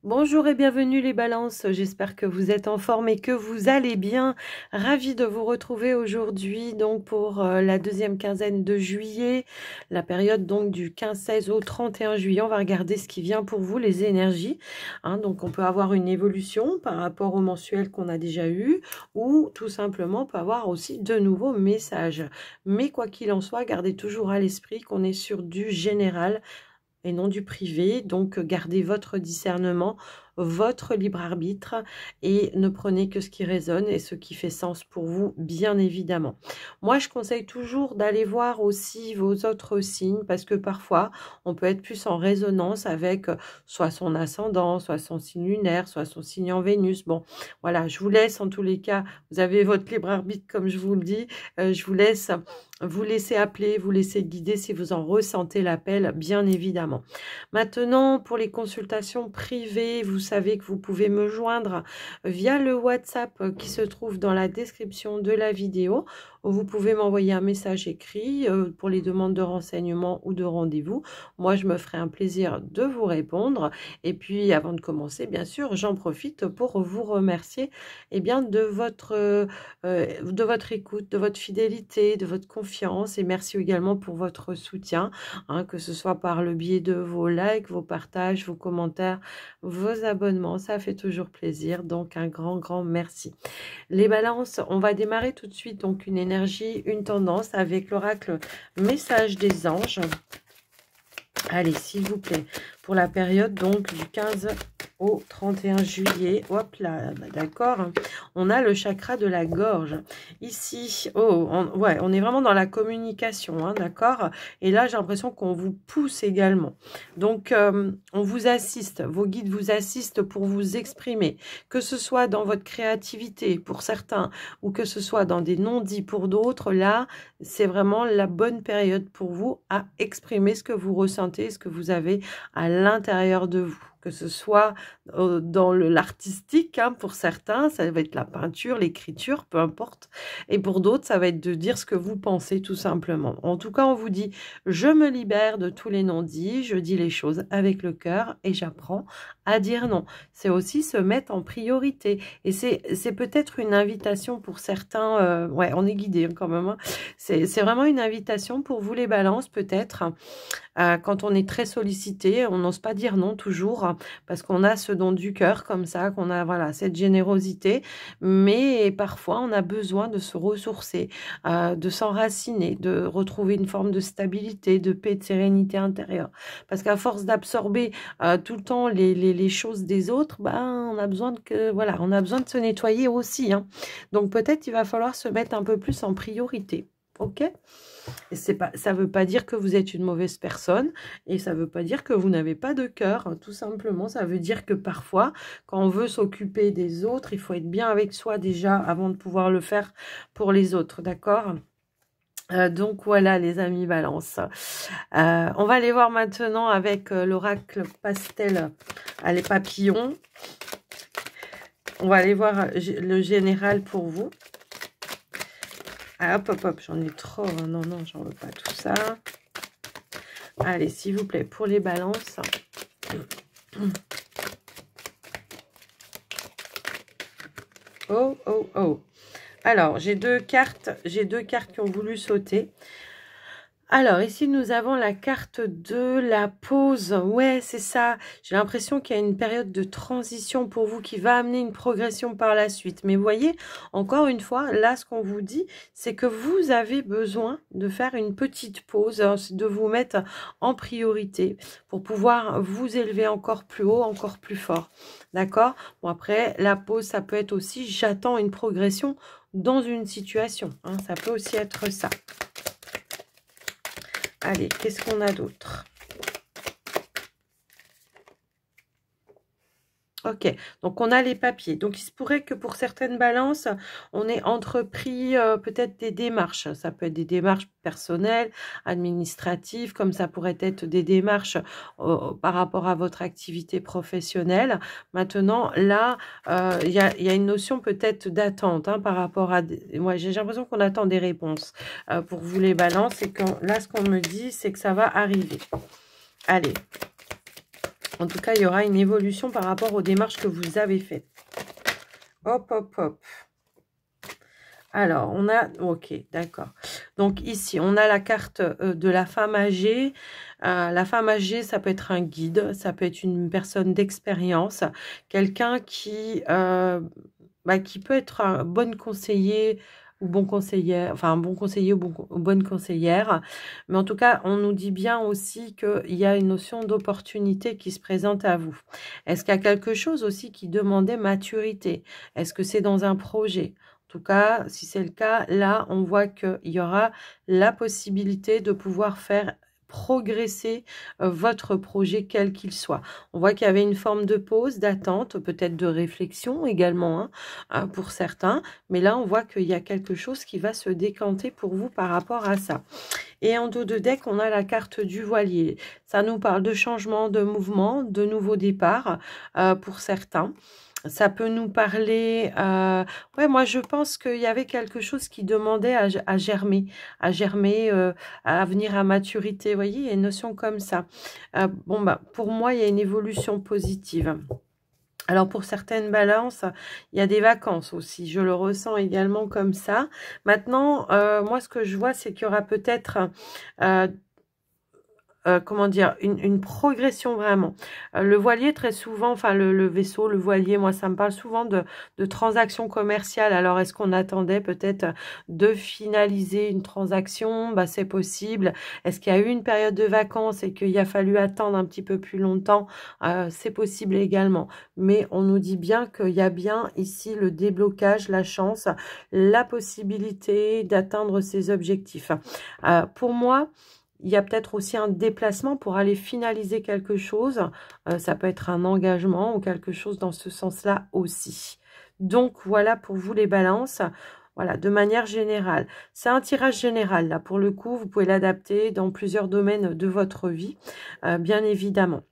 Bonjour et bienvenue les balances, j'espère que vous êtes en forme et que vous allez bien. Ravie de vous retrouver aujourd'hui donc pour la deuxième quinzaine de juillet, la période donc du 15-16 au 31 juillet. On va regarder ce qui vient pour vous, les énergies. Donc on peut avoir une évolution par rapport au mensuel qu'on a déjà eu ou tout simplement on peut avoir aussi de nouveaux messages. Mais quoi qu'il en soit, gardez toujours à l'esprit qu'on est sur du général et non du privé. Donc, gardez votre discernement, votre libre arbitre et ne prenez que ce qui résonne et ce qui fait sens pour vous, bien évidemment. Moi, je conseille toujours d'aller voir aussi vos autres signes parce que parfois, on peut être plus en résonance avec soit son ascendant, soit son signe lunaire, soit son signe en Vénus. Bon, voilà, je vous laisse en tous les cas, vous avez votre libre arbitre comme je vous le dis, je vous laisse vous laisser appeler, vous laisser guider si vous en ressentez l'appel, bien évidemment. Maintenant, pour les consultations privées, vous savez que vous pouvez me joindre via le WhatsApp qui se trouve dans la description de la vidéo. Vous pouvez m'envoyer un message écrit pour les demandes de renseignements ou de rendez-vous. Moi, je me ferai un plaisir de vous répondre. Et puis, avant de commencer, bien sûr, j'en profite pour vous remercier de votre écoute, de votre fidélité, de votre confiance. Et merci également pour votre soutien, que ce soit par le biais de vos likes, vos partages, vos commentaires, vos abonnements. Ça fait toujours plaisir. Donc, un grand, grand merci. Les balances, on va démarrer tout de suite. Donc, une énergie, une tendance avec l'oracle message des anges. Allez, s'il vous plaît, pour la période donc du 15 au 31 juillet. Hop là, d'accord. On a le chakra de la gorge. Ici, on est vraiment dans la communication, d'accord. Et là, j'ai l'impression qu'on vous pousse également. Donc, on vous assiste, vos guides vous assistent pour vous exprimer, que ce soit dans votre créativité pour certains, ou que ce soit dans des non-dits pour d'autres. Là, c'est vraiment la bonne période pour vous à exprimer ce que vous ressentez, ce que vous avez à l'intérieur de vous, que ce soit dans l'artistique, pour certains, ça va être la peinture, l'écriture, peu importe, et pour d'autres, ça va être de dire ce que vous pensez tout simplement. En tout cas, on vous dit, je me libère de tous les non-dits, je dis les choses avec le cœur et j'apprends à dire non. C'est aussi se mettre en priorité, et c'est peut-être une invitation pour certains, on est guidé quand même, c'est vraiment une invitation pour vous les balances peut-être. Quand on est très sollicité, on n'ose pas dire non toujours parce qu'on a ce don du cœur comme ça, qu'on a voilà cette générosité, mais parfois on a besoin de se ressourcer, de s'enraciner, de retrouver une forme de stabilité, de paix, de sérénité intérieure. Parce qu'à force d'absorber tout le temps les choses des autres, on a besoin on a besoin de se nettoyer aussi. Donc peut-être il va falloir se mettre un peu plus en priorité. Ok ? Et ça ne veut pas dire que vous êtes une mauvaise personne et ça ne veut pas dire que vous n'avez pas de cœur. Tout simplement, ça veut dire que parfois, quand on veut s'occuper des autres, il faut être bien avec soi déjà avant de pouvoir le faire pour les autres. D'accord ? Donc voilà les amis balance. On va aller voir maintenant avec l'oracle pastel à les papillons. On va aller voir le général pour vous. Ah, hop, j'en ai trop. Non, j'en veux pas tout ça. Allez, s'il vous plaît, pour les balances. Oh. Alors, j'ai deux cartes qui ont voulu sauter. Alors, ici, nous avons la carte de la pause. Ouais, c'est ça. J'ai l'impression qu'il y a une période de transition pour vous qui va amener une progression par la suite. Mais vous voyez, encore une fois, là, ce qu'on vous dit, c'est que vous avez besoin de faire une petite pause, de vous mettre en priorité pour pouvoir vous élever encore plus haut, encore plus fort. D'accord? Bon, après, la pause, ça peut être aussi, j'attends une progression dans une situation. Ça peut aussi être ça. Allez, qu'est-ce qu'on a d'autre? Ok, donc on a les papiers. Donc, il se pourrait que pour certaines balances, on ait entrepris peut-être des démarches. Ça peut être des démarches personnelles, administratives, comme ça pourrait être des démarches par rapport à votre activité professionnelle. Maintenant, là, il y a une notion peut-être d'attente par rapport à... Moi, j'ai l'impression qu'on attend des réponses pour vous les balances. Et là, ce qu'on me dit, c'est que ça va arriver. Allez. En tout cas, il y aura une évolution par rapport aux démarches que vous avez faites. Hop, hop, hop. Alors, on a... Ok, d'accord. Donc, ici, on a la carte de la femme âgée. La femme âgée, ça peut être un guide, ça peut être une personne d'expérience, quelqu'un qui peut être un bon conseiller ou bon conseiller, enfin un bon conseiller ou bonne conseillère. Mais en tout cas, on nous dit bien aussi qu'il y a une notion d'opportunité qui se présente à vous. Est-ce qu'il y a quelque chose aussi qui demandait maturité? Est-ce que c'est dans un projet? En tout cas, si c'est le cas, là, on voit qu'il y aura la possibilité de pouvoir faire progresser votre projet, quel qu'il soit. On voit qu'il y avait une forme de pause, d'attente, peut-être de réflexion également, hein, pour certains. Mais là, on voit qu'il y a quelque chose qui va se décanter pour vous par rapport à ça. Et en dos de deck, on a la carte du voilier. Ça nous parle de changement, de mouvement, de nouveaux départs pour certains. Ça peut nous parler... ouais, moi, je pense qu'il y avait quelque chose qui demandait à germer, à venir à maturité. Vous voyez, il y a une notion comme ça. Bon, bah, pour moi, il y a une évolution positive. Alors, pour certaines balances, il y a des vacances aussi. Je le ressens également comme ça. Maintenant, moi, ce que je vois, c'est qu'il y aura peut-être... comment dire, une progression vraiment. Le voilier, très souvent, enfin le vaisseau, le voilier, moi, ça me parle souvent de transactions commerciales. Alors, est-ce qu'on attendait peut-être de finaliser une transaction? Bah, c'est possible. Est-ce qu'il y a eu une période de vacances et qu'il a fallu attendre un petit peu plus longtemps? C'est possible également. Mais on nous dit bien qu'il y a bien ici le déblocage, la chance, la possibilité d'atteindre ses objectifs. Pour moi, il y a peut-être aussi un déplacement pour aller finaliser quelque chose. Ça peut être un engagement ou quelque chose dans ce sens-là aussi. Donc, voilà pour vous les balances. Voilà, de manière générale. C'est un tirage général. Là, pour le coup, vous pouvez l'adapter dans plusieurs domaines de votre vie, bien évidemment.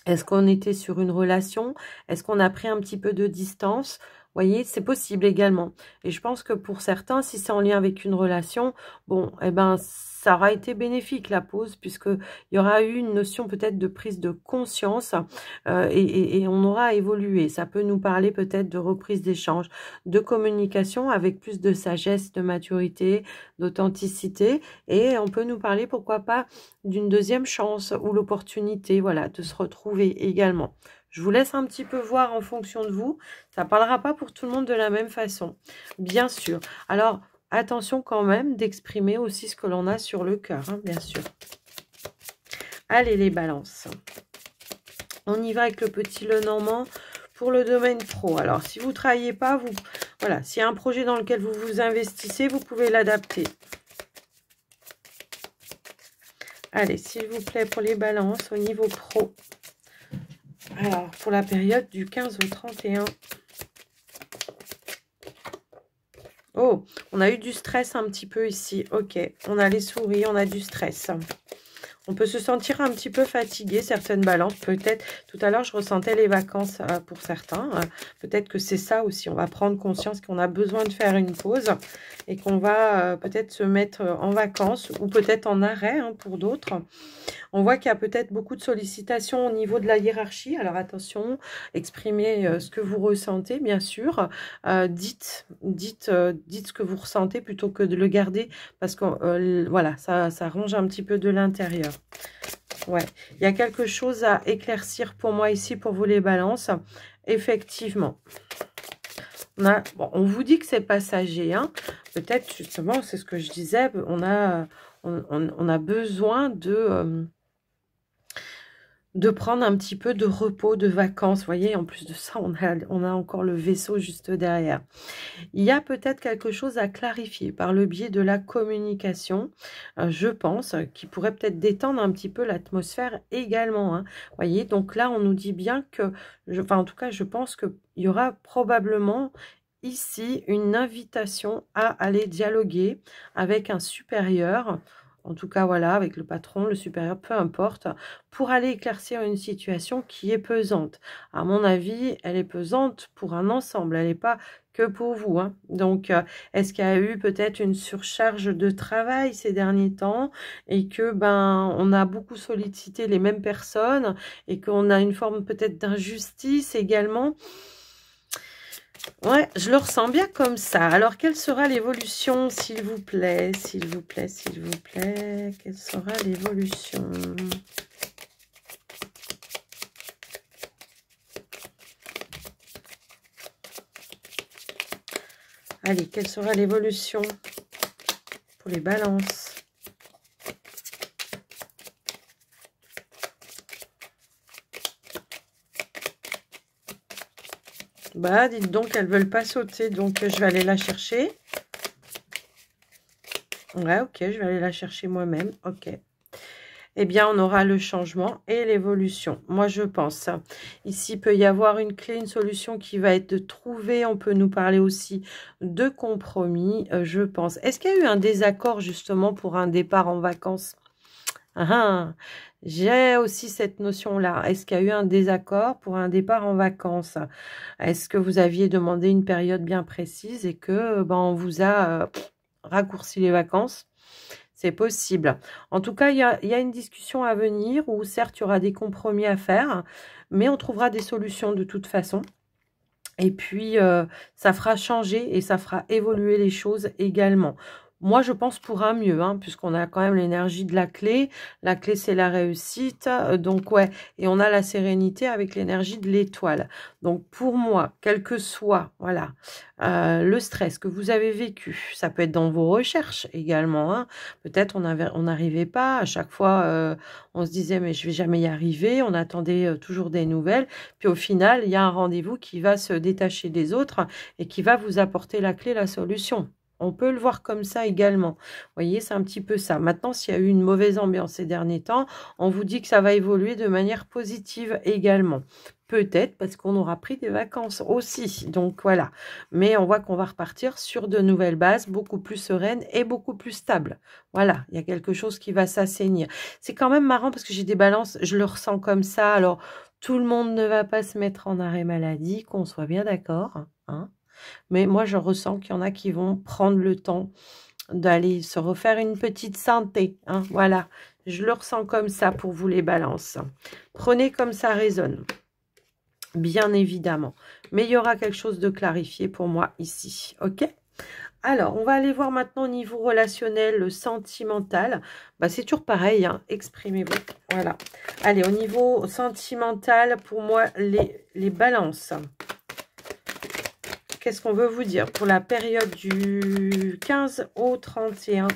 Est-ce qu'on était sur une relation? Est-ce qu'on a pris un petit peu de distance? Vous voyez, c'est possible également. Et je pense que pour certains, si c'est en lien avec une relation, bon, eh ben, ça aura été bénéfique la pause, puisqu'il y aura eu une notion peut-être de prise de conscience et on aura évolué. Ça peut nous parler peut-être de reprise d'échange, de communication avec plus de sagesse, de maturité, d'authenticité. Et on peut nous parler, pourquoi pas, d'une deuxième chance ou l'opportunité, voilà, de se retrouver également. Je vous laisse un petit peu voir en fonction de vous. Ça ne parlera pas pour tout le monde de la même façon, bien sûr. Alors, attention quand même d'exprimer aussi ce que l'on a sur le cœur, hein, bien sûr. Allez, les balances. On y va avec le petit Lenormand pour le domaine pro. Alors, si vous ne travaillez pas, voilà, s'il y a un projet dans lequel vous vous investissez, vous pouvez l'adapter. Allez, s'il vous plaît, pour les balances au niveau pro. Alors, pour la période du 15 au 31. Oh, on a eu du stress un petit peu ici. Ok, on a les souris, on a du stress. On peut se sentir un petit peu fatigué, certaines balances. Peut-être, tout à l'heure, je ressentais les vacances pour certains. Peut-être que c'est ça aussi. On va prendre conscience qu'on a besoin de faire une pause et qu'on va peut-être se mettre en vacances ou peut-être en arrêt pour d'autres. On voit qu'il y a peut-être beaucoup de sollicitations au niveau de la hiérarchie. Alors attention, exprimez ce que vous ressentez, bien sûr. Dites ce que vous ressentez plutôt que de le garder parce que voilà, ça ronge un petit peu de l'intérieur. Ouais, il y a quelque chose à éclaircir pour moi ici, pour vous les balances. Effectivement. On vous dit que c'est passager. Hein. Peut-être, justement, c'est ce que je disais, on a besoin de prendre un petit peu de repos, de vacances. Vous voyez, en plus de ça, on a encore le vaisseau juste derrière. Il y a peut-être quelque chose à clarifier par le biais de la communication, je pense, qui pourrait peut-être détendre un petit peu l'atmosphère également. Hein. Vous voyez, donc là, on nous dit bien que, enfin, en tout cas, je pense qu'il y aura probablement ici une invitation à aller dialoguer avec un supérieur en tout cas, voilà, avec le patron, le supérieur, peu importe, pour aller éclaircir une situation qui est pesante. À mon avis, elle est pesante pour un ensemble, elle n'est pas que pour vous, hein. Donc, est-ce qu'il y a eu peut-être une surcharge de travail ces derniers temps et que, ben, on a beaucoup sollicité les mêmes personnes et qu'on a une forme peut-être d'injustice également? Ouais, je le ressens bien comme ça. Alors, quelle sera l'évolution, s'il vous plaît? S'il vous plaît, s'il vous plaît. Quelle sera l'évolution? Allez, quelle sera l'évolution pour les balances? Bah, dites donc, elles ne veulent pas sauter, donc je vais aller la chercher. Ouais, ok, je vais aller la chercher moi-même. Ok. Eh bien, on aura le changement et l'évolution. Moi, je pense. Ici, il peut y avoir une clé, une solution qui va être de trouver. On peut nous parler aussi de compromis, je pense. Est-ce qu'il y a eu un désaccord, justement, pour un départ en vacances? J'ai aussi cette notion-là. Est-ce qu'il y a eu un désaccord pour un départ en vacances? Est-ce que vous aviez demandé une période bien précise et que ben, on vous a raccourci les vacances? C'est possible. En tout cas, il y a une discussion à venir où certes, il y aura des compromis à faire, mais on trouvera des solutions de toute façon. Et puis, ça fera changer et ça fera évoluer les choses également. Moi, je pense pour un mieux, hein, puisqu'on a quand même l'énergie de la clé. La clé, c'est la réussite. Donc, ouais, et on a la sérénité avec l'énergie de l'étoile. Donc, pour moi, quel que soit, voilà, le stress que vous avez vécu, ça peut être dans vos recherches également, hein. Peut-être on n'arrivait pas. À chaque fois, on se disait, mais je vais jamais y arriver. On attendait toujours des nouvelles. Puis, au final, il y a un rendez-vous qui va se détacher des autres et qui va vous apporter la clé, la solution. On peut le voir comme ça également. Vous voyez, c'est un petit peu ça. Maintenant, s'il y a eu une mauvaise ambiance ces derniers temps, on vous dit que ça va évoluer de manière positive également. Peut-être parce qu'on aura pris des vacances aussi. Donc, voilà. Mais on voit qu'on va repartir sur de nouvelles bases, beaucoup plus sereines et beaucoup plus stables. Voilà, il y a quelque chose qui va s'assainir. C'est quand même marrant parce que j'ai des balances, je le ressens comme ça. Alors, tout le monde ne va pas se mettre en arrêt maladie, qu'on soit bien d'accord, hein. Mais moi, je ressens qu'il y en a qui vont prendre le temps d'aller se refaire une petite santé, hein. Voilà, je le ressens comme ça pour vous les balances. Prenez comme ça résonne, bien évidemment. Mais il y aura quelque chose de clarifié pour moi ici, ok? Alors, on va aller voir maintenant au niveau relationnel, sentimental. Bah, c'est toujours pareil, hein. Exprimez-vous. Voilà. Allez, au niveau sentimental, pour moi, les balances. Qu'est-ce qu'on veut vous dire pour la période du 15 au 31?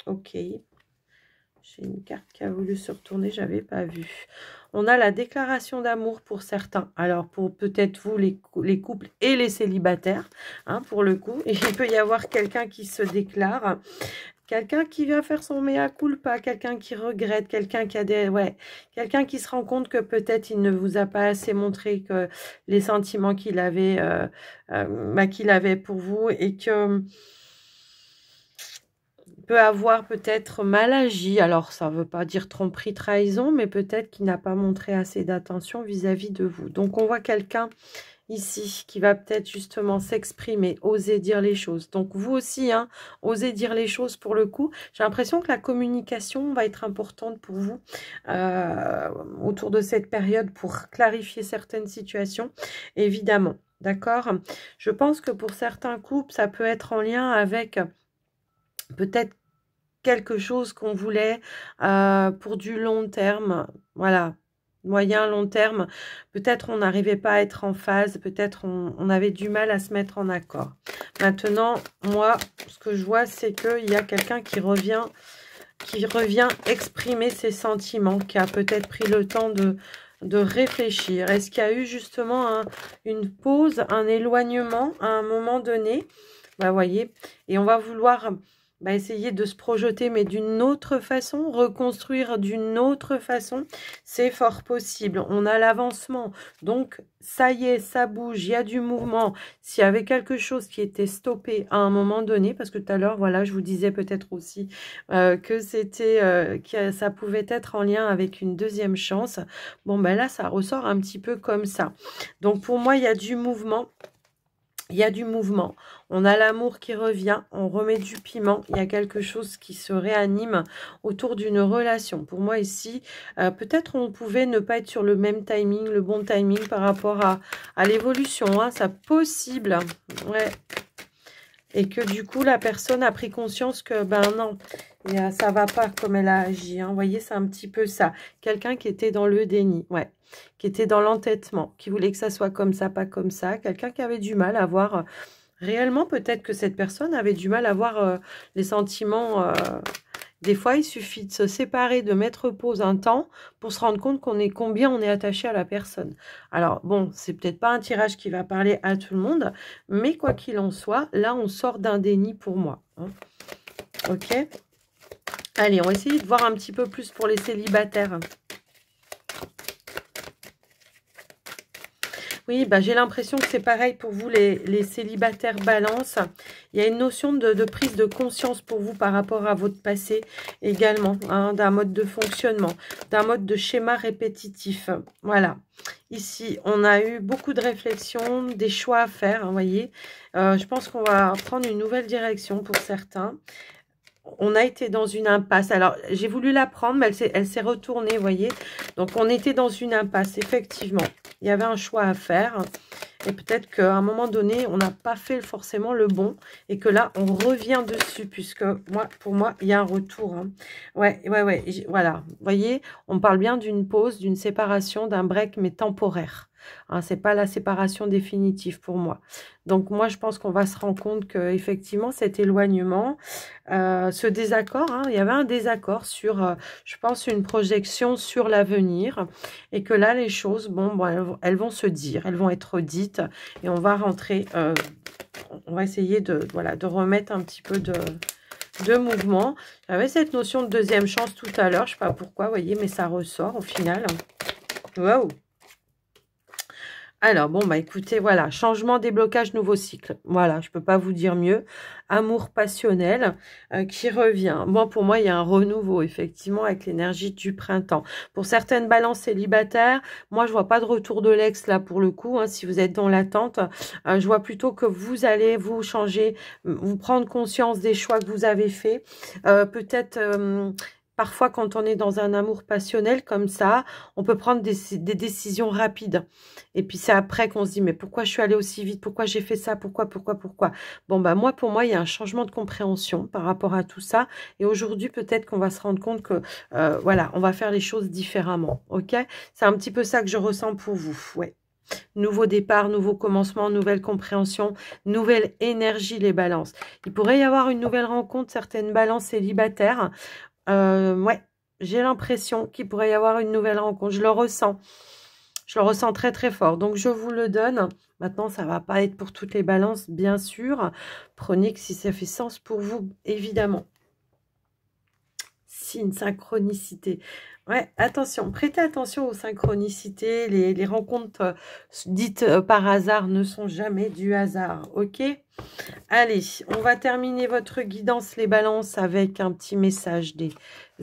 Ok. J'ai une carte qui a voulu se retourner, je n'avais pas vu. On a la déclaration d'amour pour certains. Alors, pour peut-être vous, les couples et les célibataires, hein, pour le coup. Et il peut y avoir quelqu'un qui se déclare. Quelqu'un qui vient faire son mea culpa, quelqu'un qui regrette, quelqu'un qui a des... Ouais, quelqu'un qui se rend compte que peut-être il ne vous a pas assez montré que les sentiments qu'il avait, qu'il avait pour vous et que peut avoir peut-être mal agi. Alors, ça ne veut pas dire tromperie, trahison, mais peut-être qu'il n'a pas montré assez d'attention vis-à-vis de vous. Donc, on voit quelqu'un ici qui va peut-être justement s'exprimer, oser dire les choses. Donc vous aussi, hein, osez dire les choses pour le coup. J'ai l'impression que la communication va être importante pour vous autour de cette période pour clarifier certaines situations, évidemment. D'accord? Je pense que pour certains couples, ça peut être en lien avec peut-être quelque chose qu'on voulait pour du long terme. Voilà. Moyen, long terme, peut-être on n'arrivait pas à être en phase, peut-être on avait du mal à se mettre en accord. Maintenant, moi, ce que je vois, c'est qu'il y a quelqu'un qui revient exprimer ses sentiments, qui a peut-être pris le temps de réfléchir. Est-ce qu'il y a eu justement une pause, un éloignement à un moment donné? Bah, voyez, et on va vouloir bah, essayer de se projeter, mais d'une autre façon, reconstruire d'une autre façon, c'est fort possible. On a l'avancement. Donc, ça y est, ça bouge, il y a du mouvement. S'il y avait quelque chose qui était stoppé à un moment donné, parce que tout à l'heure, voilà, je vous disais peut-être aussi que c'était, que ça pouvait être en lien avec une deuxième chance. Bon, ben là, ça ressort un petit peu comme ça. Donc, pour moi, il y a du mouvement. Il y a du mouvement, on a l'amour qui revient, on remet du piment, il y a quelque chose qui se réanime autour d'une relation. Pour moi ici, peut-être on pouvait ne pas être sur le même timing, le bon timing par rapport à l'évolution, hein, c'est possible, ouais. Et que du coup, la personne a pris conscience que, ben non, ça va pas comme elle a agi. Hein. Vous voyez, c'est un petit peu ça. Quelqu'un qui était dans le déni, ouais. Qui était dans l'entêtement, qui voulait que ça soit comme ça, pas comme ça. Quelqu'un qui avait du mal à voir... réellement, peut-être que cette personne avait du mal à voir les sentiments... Des fois, il suffit de se séparer, de mettre pause un temps pour se rendre compte qu'on est combien on est attaché à la personne. Alors, bon, c'est peut-être pas un tirage qui va parler à tout le monde, mais quoi qu'il en soit, là, on sort d'un déni pour moi. Hein. Ok? Allez, on va essayer de voir un petit peu plus pour les célibataires. Oui, bah, j'ai l'impression que c'est pareil pour vous, les célibataires balance. Il y a une notion de prise de conscience pour vous par rapport à votre passé également, hein, d'un mode de fonctionnement, d'un mode de schéma répétitif. Voilà. Ici, on a eu beaucoup de réflexions, des choix à faire, hein, vous voyez. Je pense qu'on va prendre une nouvelle direction pour certains. On a été dans une impasse. Alors, j'ai voulu la prendre, mais elle s'est retournée, vous voyez. Donc, on était dans une impasse, effectivement. Il y avait un choix à faire. Et peut-être qu'à un moment donné, on n'a pas fait forcément le bon. Et que là, on revient dessus, puisque pour moi, il y a un retour. Hein. Ouais, voilà. Vous voyez, on parle bien d'une pause, d'une séparation, d'un break, mais temporaire. Hein, c'est pas la séparation définitive pour moi. Donc, moi, je pense qu'on va se rendre compte qu'effectivement, cet éloignement... ce désaccord, hein, il y avait un désaccord sur, je pense, une projection sur l'avenir et que là, les choses, bon, elles vont se dire, elles vont être dites et on va rentrer, on va essayer voilà, de remettre un petit peu de mouvement. J'avais cette notion de deuxième chance tout à l'heure, je ne sais pas pourquoi, vous voyez, mais ça ressort au final. Waouh! Alors, bon, bah écoutez, voilà, changement, déblocage, nouveau cycle. Voilà, je ne peux pas vous dire mieux. Amour passionnel qui revient. Bon, pour moi, il y a un renouveau, effectivement, avec l'énergie du printemps. Pour certaines balances célibataires, moi, je vois pas de retour de l'ex, là, pour le coup, hein, si vous êtes dans l'attente. Je vois plutôt que vous allez vous changer, vous prendre conscience des choix que vous avez faits. Peut-être... parfois, quand on est dans un amour passionnel comme ça, on peut prendre des décisions rapides. Et puis, c'est après qu'on se dit, mais pourquoi je suis allée aussi vite? Pourquoi j'ai fait ça? Pourquoi? Bon, bah pour moi, il y a un changement de compréhension par rapport à tout ça. Et aujourd'hui, peut-être qu'on va se rendre compte que, voilà, on va faire les choses différemment. OK? C'est un petit peu ça que je ressens pour vous. Ouais. Nouveau départ, nouveau commencement, nouvelle compréhension, nouvelle énergie, les balances. Il pourrait y avoir une nouvelle rencontre, certaines balances célibataires. Ouais, j'ai l'impression qu'il pourrait y avoir une nouvelle rencontre. Je le ressens. Je le ressens très très fort. Donc, je vous le donne. Maintenant, ça ne va pas être pour toutes les balances, bien sûr. Prenez que si ça fait sens pour vous, évidemment. Si, une synchronicité. Ouais, attention, prêtez attention aux synchronicités. Les rencontres dites par hasard ne sont jamais du hasard. Ok? Allez, on va terminer votre guidance, les balances, avec un petit message des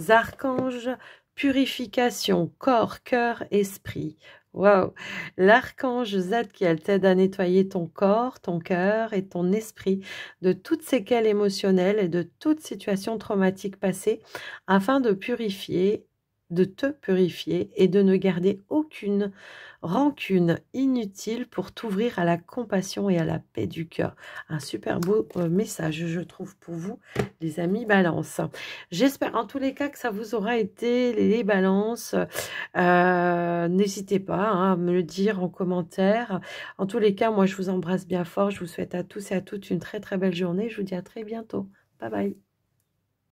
archanges. Purification, corps, cœur, esprit. Waouh! L'archange Zadkiel t'aide à nettoyer ton corps, ton cœur et ton esprit de toutes séquelles émotionnelles et de toute situation traumatique passée afin de te purifier et de ne garder aucune rancune inutile pour t'ouvrir à la compassion et à la paix du cœur. Un super beau message, je trouve, pour vous, les amis Balance. J'espère en tous les cas que ça vous aura été, les balances. N'hésitez pas hein, à me le dire en commentaire. En tous les cas, moi, je vous embrasse bien fort. Je vous souhaite à tous et à toutes une très très belle journée. Je vous dis à très bientôt. Bye bye.